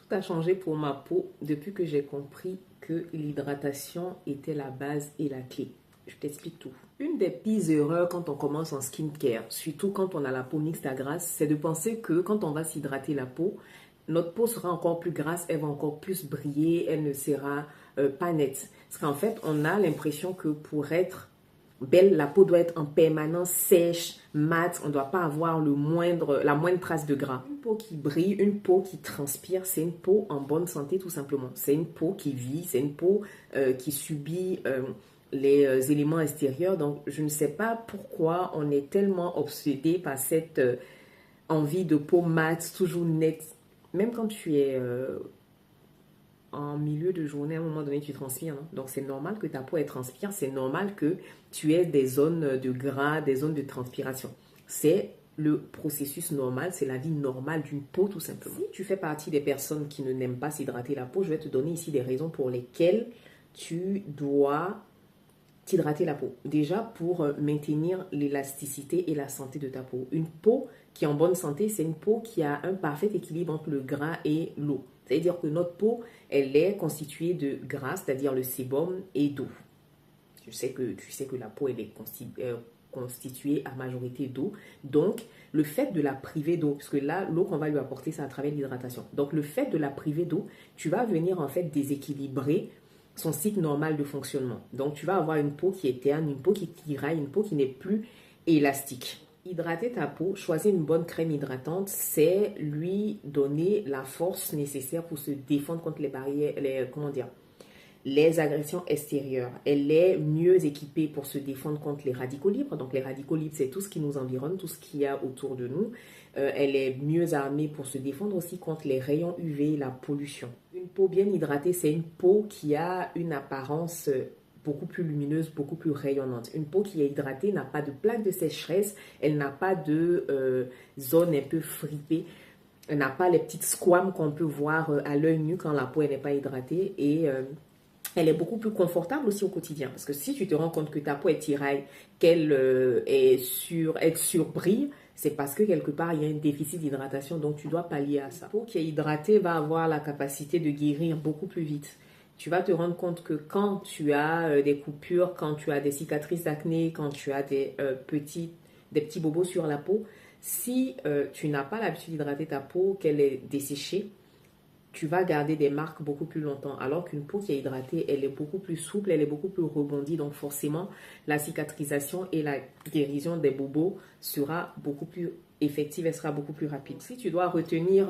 Tout a changé pour ma peau depuis que j'ai compris que l'hydratation était la base et la clé. Je t'explique tout. Une des pires erreurs quand on commence en skincare, surtout quand on a la peau mixte à grasse, c'est de penser que quand on va s'hydrater la peau, notre peau sera encore plus grasse, elle va encore plus briller, elle ne sera pas nette. Parce qu'en fait, on a l'impression que pour être belle, la peau doit être en permanence sèche, mate, on ne doit pas avoir la moindre trace de gras. Une peau qui brille, une peau qui transpire, c'est une peau en bonne santé tout simplement. C'est une peau qui vit, c'est une peau qui subit les éléments extérieurs. Donc je ne sais pas pourquoi on est tellement obsédé par cette envie de peau mate, toujours nette. Même quand tu es en milieu de journée, à un moment donné, tu transpires. Hein. Donc, c'est normal que ta peau elle transpire. C'est normal que tu aies des zones de gras, des zones de transpiration. C'est le processus normal, c'est la vie normale d'une peau, tout simplement. Si tu fais partie des personnes qui ne n'aiment pas s'hydrater la peau, je vais te donner ici des raisons pour lesquelles tu dois t'hydrater la peau. Déjà, pour maintenir l'élasticité et la santé de ta peau. Une peau qui est en bonne santé, c'est une peau qui a un parfait équilibre entre le gras et l'eau. C'est-à-dire que notre peau, elle est constituée de gras, c'est-à-dire le sébum, et d'eau. Tu sais que la peau, elle est constituée à majorité d'eau. Donc, le fait de la priver d'eau, parce que là, l'eau qu'on va lui apporter, c'est à travers l'hydratation. Donc, le fait de la priver d'eau, tu vas venir en fait déséquilibrer son cycle normal de fonctionnement. Donc, tu vas avoir une peau qui est terne, une peau qui tiraille, une peau qui n'est plus élastique. Hydrater ta peau, choisir une bonne crème hydratante, c'est lui donner la force nécessaire pour se défendre contre les barrières, les agressions extérieures. Elle est mieux équipée pour se défendre contre les radicaux libres. Donc les radicaux libres, c'est tout ce qui nous environne, tout ce qu'il y a autour de nous. Elle est mieux armée pour se défendre aussi contre les rayons UV, la pollution. Une peau bien hydratée, c'est une peau qui a une apparence beaucoup plus lumineuse, beaucoup plus rayonnante. Une peau qui est hydratée n'a pas de plaques de sécheresse, elle n'a pas de zone un peu fripée, elle n'a pas les petites squames qu'on peut voir à l'œil nu quand la peau n'est pas hydratée et elle est beaucoup plus confortable aussi au quotidien. Parce que si tu te rends compte que ta peau est tiraille, qu'elle elle surbrille, c'est parce que quelque part, il y a un déficit d'hydratation. Donc, tu dois pallier à ça. La peau qui est hydratée va avoir la capacité de guérir beaucoup plus vite. Tu vas te rendre compte que quand tu as des coupures, quand tu as des cicatrices d'acné, quand tu as des petits bobos sur la peau, si tu n'as pas l'habitude d'hydrater ta peau, qu'elle est desséchée, tu vas garder des marques beaucoup plus longtemps. Alors qu'une peau qui est hydratée, elle est beaucoup plus souple, elle est beaucoup plus rebondie. Donc forcément, la cicatrisation et la guérison des bobos sera beaucoup plus effective, elle sera beaucoup plus rapide. Si tu dois retenir